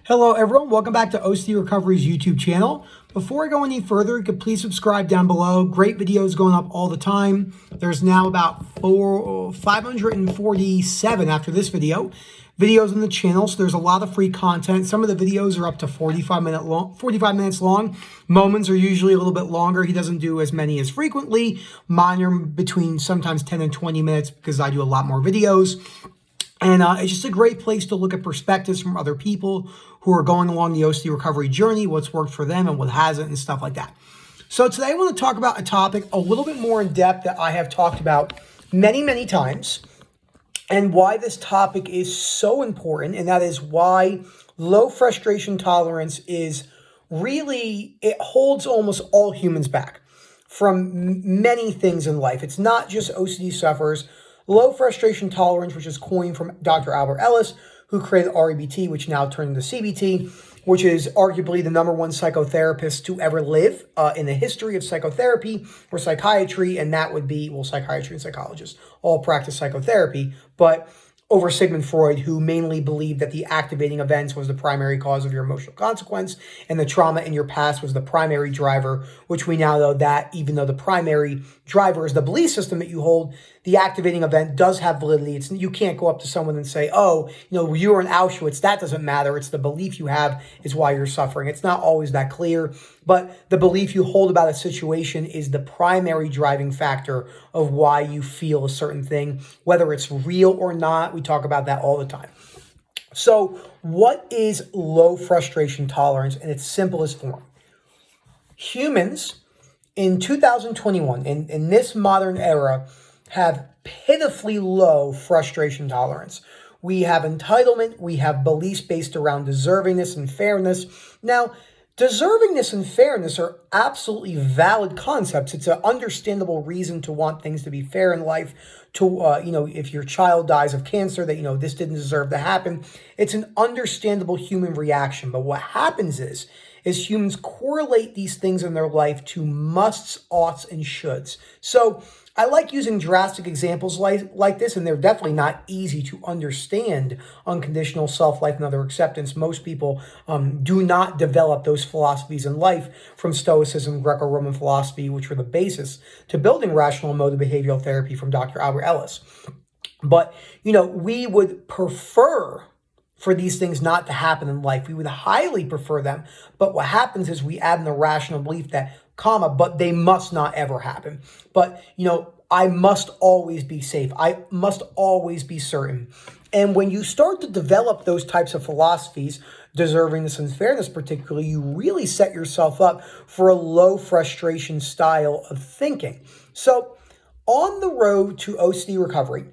Hello everyone, welcome back to OCD Recovery's YouTube channel. Before I go any further, you could please subscribe down below. Great videos going up all the time. There's now about 547 after this video videos on the channel, so there's a lot of free content. Some of the videos are up to 45 minutes long. Moments are usually a little bit longer. He doesn't do as many as frequently. Mine are between sometimes 10 and 20 minutes because I do a lot more videos. And it's just a great place to look at perspectives from other people who are going along the OCD recovery journey, what's worked for them and what hasn't and stuff like that. So today I want to talk about a topic a little bit more in depth that I have talked about many, many times, and why this topic is so important, and that is why low frustration tolerance is really, it holds almost all humans back from many things in life. It's not just OCD sufferers. Low frustration tolerance, which is coined from Dr. Albert Ellis, who created REBT, which now turned into CBT, which is arguably the #1 psychotherapist to ever live in the history of psychotherapy or psychiatry, and that would be, well, psychiatry and psychologists all practice psychotherapy, but over Sigmund Freud, who mainly believed that the activating events was the primary cause of your emotional consequence, and the trauma in your past was the primary driver, which we now know that even though the primary driver is the belief system that you hold, the activating event does have validity. You can't go up to someone and say, oh, you were in Auschwitz. That doesn't matter. It's the belief you have is why you're suffering. It's not always that clear, but the belief you hold about a situation is the primary driving factor of why you feel a certain thing, whether it's real or not. We talk about that all the time. So what is low frustration tolerance in its simplest form? Humans in 2021, in this modern era, have pitifully low frustration tolerance. We have entitlement. We have beliefs based around deservingness and fairness. Now, deservingness and fairness are absolutely valid concepts. It's an understandable reason to want things to be fair in life. To, if your child dies of cancer, that, this didn't deserve to happen. It's an understandable human reaction. But what happens is humans correlate these things in their life to musts, oughts, and shoulds. So I like using drastic examples like this, and they're definitely not easy to understand. Unconditional self-life and other acceptance. Most people do not develop those philosophies in life from Stoicism, Greco-Roman philosophy, which were the basis to building rational emotive behavioral therapy from Dr. Albert Ellis. But, we would prefer for these things not to happen in life. We would highly prefer them. But what happens is we add in the rational belief that, but they must not ever happen. But, I must always be safe. I must always be certain. And when you start to develop those types of philosophies, deservingness and fairness particularly, you really set yourself up for a low frustration style of thinking. So on the road to OCD recovery,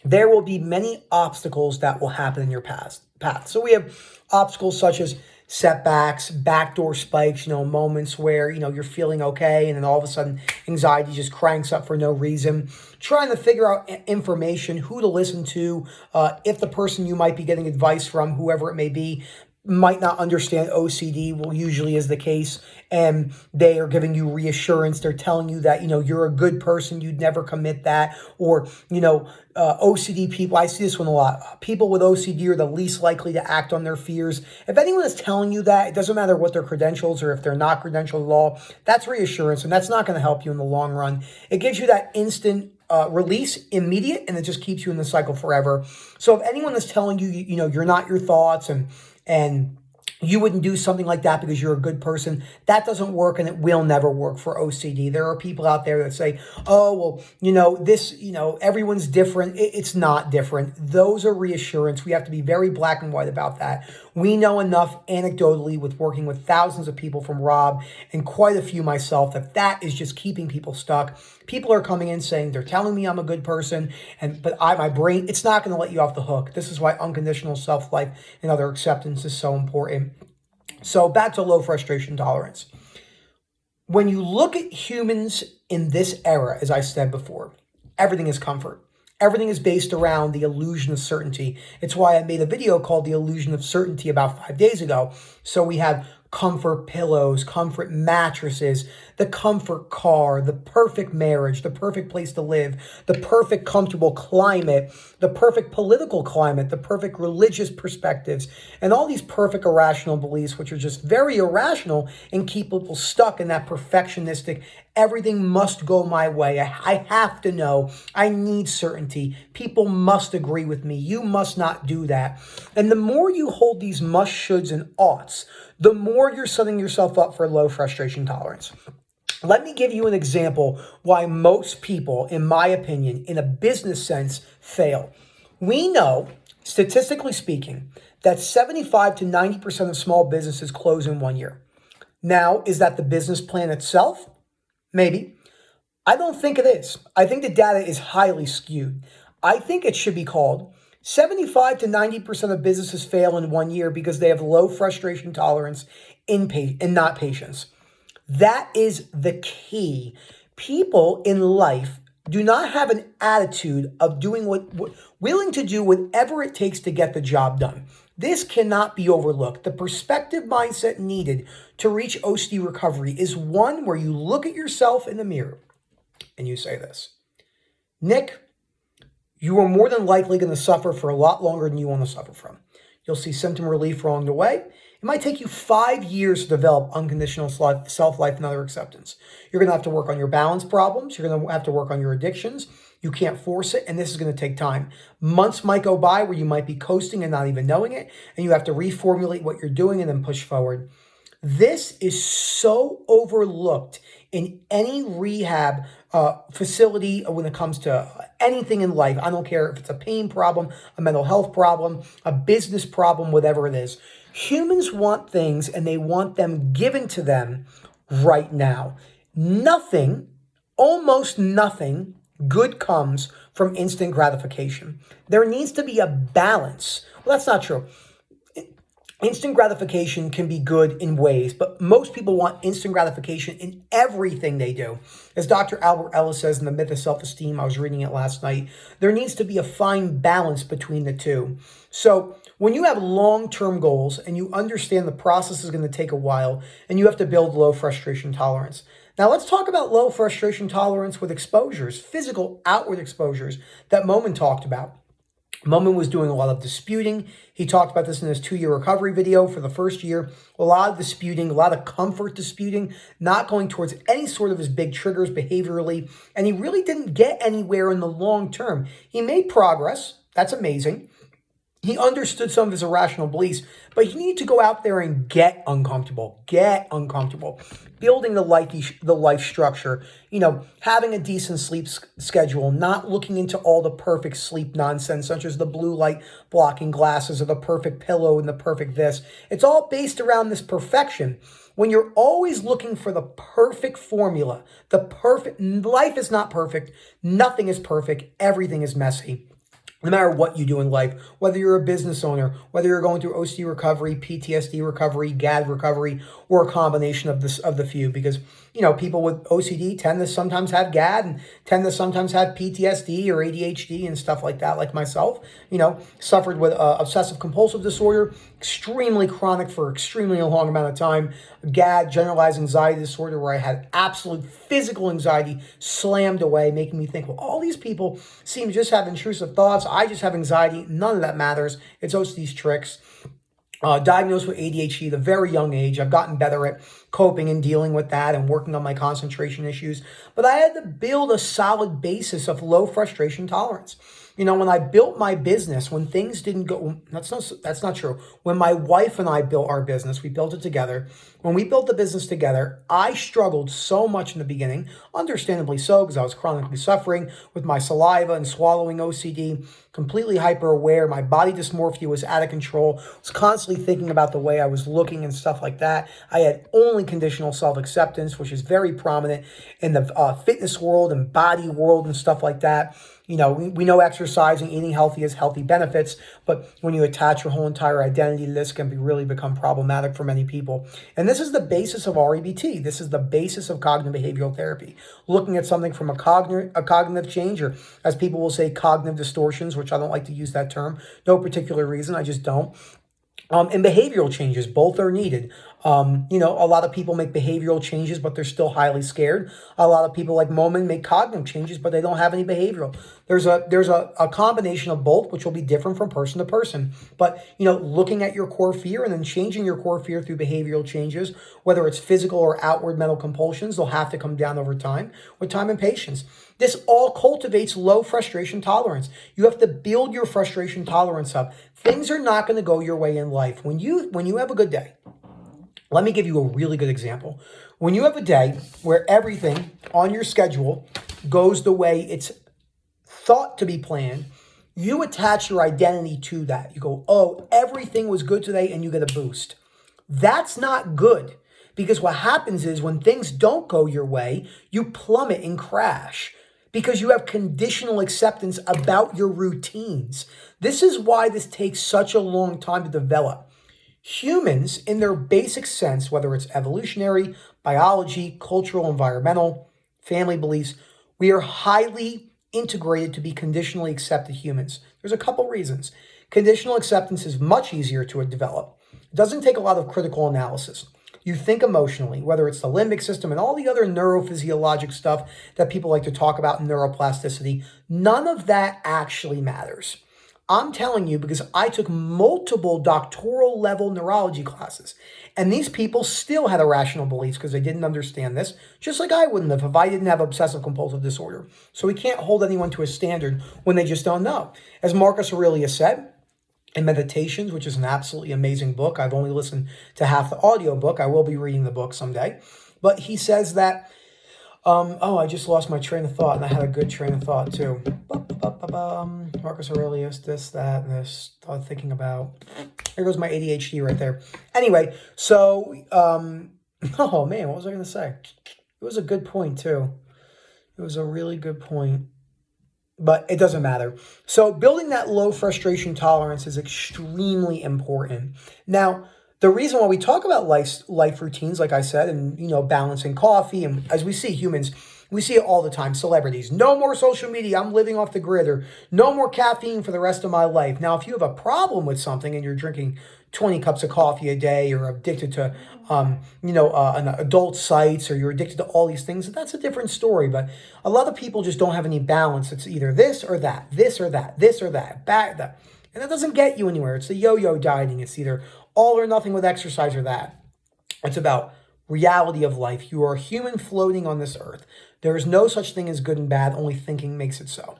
there will be many obstacles that will happen in your path. So we have obstacles such as setbacks, backdoor spikes, moments where, you're feeling okay and then all of a sudden anxiety just cranks up for no reason. Trying to figure out information, who to listen to, if the person you might be getting advice from, whoever it may be, might not understand OCD, well, usually is the case, and they are giving you reassurance. They're telling you that, you're a good person, you'd never commit that, or, OCD people, I see this one a lot. People with OCD are the least likely to act on their fears. If anyone is telling you that, it doesn't matter what their credentials or if they're not credentialed at all, that's reassurance, and that's not going to help you in the long run. It gives you that instant release, immediate, and it just keeps you in the cycle forever. So if anyone is telling you, you're not your thoughts and you wouldn't do something like that because you're a good person, that doesn't work, and it will never work for OCD. There are people out there that say, oh, well, this, everyone's different. It's not different. Those are reassurance. We have to be very black and white about that. We know enough anecdotally with working with thousands of people from Rob and quite a few myself that is just keeping people stuck. People are coming in saying they're telling me I'm a good person, but my brain, it's not going to let you off the hook. This is why unconditional self-life and other acceptance is so important. So back to low frustration tolerance. When you look at humans in this era, as I said before, everything is comfort. Everything is based around the illusion of certainty. It's why I made a video called The Illusion of Certainty about 5 days ago. So we have comfort pillows, comfort mattresses, the comfort car, the perfect marriage, the perfect place to live, the perfect comfortable climate, the perfect political climate, the perfect religious perspectives, and all these perfect irrational beliefs, which are just very irrational and keep people stuck in that perfectionistic, everything must go my way. I have to know. I need certainty. People must agree with me. You must not do that. And the more you hold these must, shoulds, and oughts, the more you're setting yourself up for low frustration tolerance. Let me give you an example why most people, in my opinion, in a business sense, fail. We know, statistically speaking, that 75 to 90% of small businesses close in 1 year. Now, is that the business plan itself? Maybe. I don't think it is. I think the data is highly skewed. I think it should be called 75 to 90% of businesses fail in 1 year because they have low frustration tolerance and not patience. That is the key. People in life do not have an attitude of doing willing to do whatever it takes to get the job done. This cannot be overlooked. The perspective mindset needed to reach OCD recovery is one where you look at yourself in the mirror and you say this: Nick, you are more than likely going to suffer for a lot longer than you want to suffer from. You'll see symptom relief along the way. It might take you 5 years to develop unconditional self-life and other acceptance. You're going to have to work on your balance problems. You're going to have to work on your addictions. You can't force it, and this is going to take time. Months might go by where you might be coasting and not even knowing it, and you have to reformulate what you're doing and then push forward. This is so overlooked in any rehab facility when it comes to anything in life. I don't care if it's a pain problem, a mental health problem, a business problem, whatever it is. Humans want things and they want them given to them right now. Nothing, almost nothing good comes from instant gratification. There needs to be a balance. Well, that's not true. Instant gratification can be good in ways, but most people want instant gratification in everything they do. As Dr. Albert Ellis says in The Myth of Self-Esteem, I was reading it last night, there needs to be a fine balance between the two. So when you have long-term goals and you understand the process is going to take a while and you have to build low frustration tolerance. Now let's talk about low frustration tolerance with exposures, physical outward exposures that Momin talked about. Momin was doing a lot of disputing. He talked about this in his 2-year recovery video for the first year. A lot of disputing, a lot of comfort disputing, not going towards any sort of his big triggers behaviorally. And he really didn't get anywhere in the long term. He made progress. That's amazing. He understood some of his irrational beliefs, but he needed to go out there and get uncomfortable, building the life structure, having a decent sleep schedule, not looking into all the perfect sleep nonsense, such as the blue light blocking glasses or the perfect pillow and the perfect this. It's all based around this perfection. When you're always looking for the perfect formula, life is not perfect. Nothing is perfect. Everything is messy. No matter what you do in life, whether you're a business owner, whether you're going through OCD recovery, PTSD recovery, GAD recovery, or a combination of the few, because people with OCD tend to sometimes have GAD and tend to sometimes have PTSD or ADHD and stuff like that, like myself, suffered with obsessive compulsive disorder, extremely chronic for extremely a long amount of time, GAD, generalized anxiety disorder, where I had absolute physical anxiety slammed away, making me think, well, all these people seem to just have intrusive thoughts. I just have anxiety. None of that matters. It's OCD's tricks. Diagnosed with ADHD at a very young age. I've gotten better at coping and dealing with that and working on my concentration issues. But I had to build a solid basis of low frustration tolerance. When I built my business, when things didn't go, that's not true. When my wife and I built our business, we built it together. When we built the business together, I struggled so much in the beginning, understandably so, because I was chronically suffering with my saliva and swallowing OCD, completely hyper aware. My body dysmorphia was out of control. I was constantly thinking about the way I was looking and stuff like that. I had only conditional self-acceptance, which is very prominent in the fitness world and body world and stuff like that. We know exercising, eating healthy has healthy benefits, but when you attach your whole entire identity to this, can really become problematic for many people. And this is the basis of REBT. This is the basis of cognitive behavioral therapy. Looking at something from a cognitive change, or as people will say, cognitive distortions, which I don't like to use that term. No particular reason, I just don't. And behavioral changes, both are needed. A lot of people make behavioral changes, but they're still highly scared. A lot of people like Momen make cognitive changes, but they don't have any behavioral. There's a combination of both, which will be different from person to person. But, looking at your core fear and then changing your core fear through behavioral changes, whether it's physical or outward mental compulsions, they'll have to come down over time with time and patience. This all cultivates low frustration tolerance. You have to build your frustration tolerance up. Things are not going to go your way in life. When you have a good day, let me give you a really good example. When you have a day where everything on your schedule goes the way it's thought to be planned, you attach your identity to that. You go, oh, everything was good today, and you get a boost. That's not good, because what happens is when things don't go your way, you plummet and crash because you have conditional acceptance about your routines. This is why this takes such a long time to develop. Humans, in their basic sense, whether it's evolutionary, biology, cultural, environmental, family beliefs, we are highly integrated to be conditionally accepted humans. There's a couple reasons. Conditional acceptance is much easier to develop. It doesn't take a lot of critical analysis. You think emotionally, whether it's the limbic system and all the other neurophysiologic stuff that people like to talk about in neuroplasticity. None of that actually matters. I'm telling you because I took multiple doctoral level neurology classes, and these people still had irrational beliefs because they didn't understand this, just like I wouldn't have if I didn't have obsessive compulsive disorder. So we can't hold anyone to a standard when they just don't know. As Marcus Aurelius said, in Meditations, which is an absolutely amazing book. I've only listened to half the audio book. I will be reading the book someday. But he says that, I just lost my train of thought, and I had a good train of thought too. Marcus Aurelius, this, that, and this. Thought thinking about. There goes my ADHD right there. Anyway, so, oh man, what was I going to say? It was a good point too. It was a really good point. But it doesn't matter. So building that low frustration tolerance is extremely important. Now, the reason why we talk about life routines, like I said, and, balancing coffee, and as we see humans, we see it all the time. Celebrities, no more social media, I'm living off the grid, or no more caffeine for the rest of my life. Now, if you have a problem with something and you're drinking 20 cups of coffee a day, or addicted to, an adult sites, or you're addicted to all these things, that's a different story. But a lot of people just don't have any balance. It's either this or that, this or that, this or that, back that. And that doesn't get you anywhere. It's the yo-yo dieting. It's either all or nothing with exercise or that. It's about reality of life. You are a human floating on this earth. There is no such thing as good and bad. Only thinking makes it so.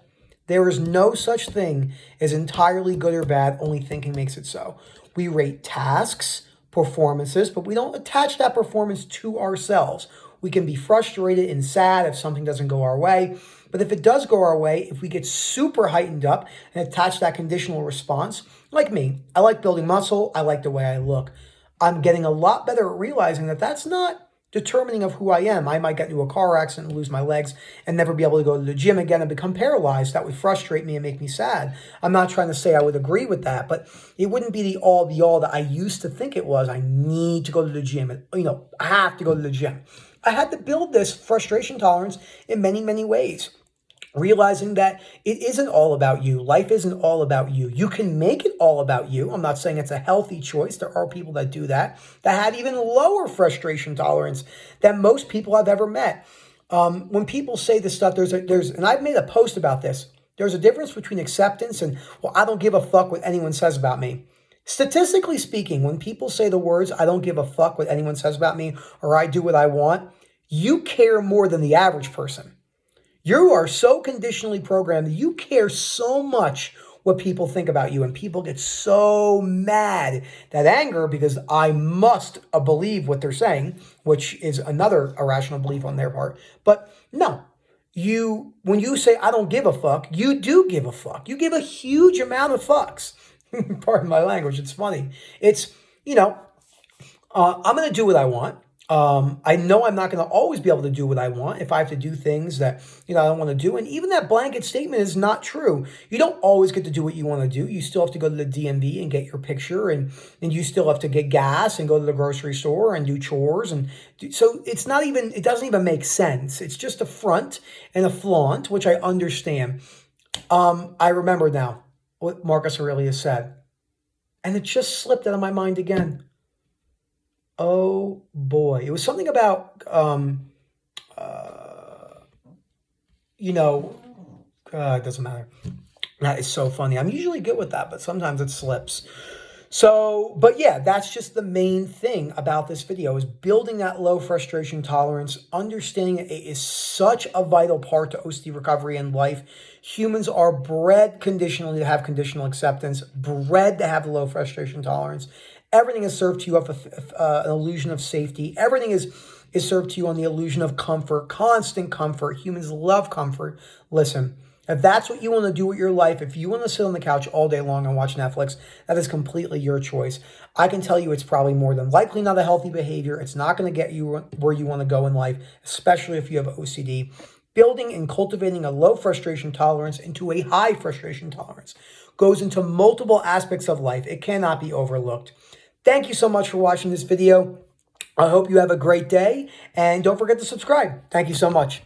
There is no such thing as entirely good or bad. Only thinking makes it so. We rate tasks, performances, but we don't attach that performance to ourselves. We can be frustrated and sad if something doesn't go our way. But if it does go our way, if we get super heightened up and attach that conditional response, like me, I like building muscle. I like the way I look. I'm getting a lot better at realizing that that's not determining of who I am. I might get into a car accident and lose my legs and never be able to go to the gym again and become paralyzed. That would frustrate me and make me sad. I'm not trying to say I would agree with that, but it wouldn't be the all be all that I used to think it was. I need to go to the gym. And, I have to go to the gym. I had to build this frustration tolerance in many, many ways. Realizing that it isn't all about you. Life isn't all about you. You can make it all about you. I'm not saying it's a healthy choice. There are people that do that have even lower frustration tolerance than most people I've ever met. When people say this stuff, and I've made a post about this. There's a difference between acceptance and, well, I don't give a fuck what anyone says about me. Statistically speaking, when people say the words, I don't give a fuck what anyone says about me, or I do what I want, you care more than the average person. You are so conditionally programmed that you care so much what people think about you, and people get so mad. That anger, because I must believe what they're saying, which is another irrational belief on their part. But no, when you say I don't give a fuck, you do give a fuck. You give a huge amount of fucks. Pardon my language, it's funny. It's, I'm going to do what I want. I know I'm not going to always be able to do what I want if I have to do things that, I don't want to do. And even that blanket statement is not true. You don't always get to do what you want to do. You still have to go to the DMV and get your picture, and you still have to get gas and go to the grocery store and do chores. So it doesn't even make sense. It's just a front and a flaunt, which I understand. I remember now what Marcus Aurelius said. And it just slipped out of my mind again. Oh boy. It was something about, you know, it doesn't matter. That is so funny. I'm usually good with that, but sometimes it slips. So, but yeah, that's just the main thing about this video is building that low frustration tolerance, understanding it is such a vital part to OCD recovery in life. Humans are bred conditionally to have conditional acceptance, bred to have low frustration tolerance. Everything is served to you off an illusion of safety. Everything is served to you on the illusion of comfort, constant comfort. Humans love comfort. Listen, if that's what you want to do with your life, if you want to sit on the couch all day long and watch Netflix, that is completely your choice. I can tell you it's probably more than likely not a healthy behavior. It's not going to get you where you want to go in life, especially if you have OCD. Building and cultivating a low frustration tolerance into a high frustration tolerance goes into multiple aspects of life. It cannot be overlooked. Thank you so much for watching this video. I hope you have a great day, and don't forget to subscribe. Thank you so much.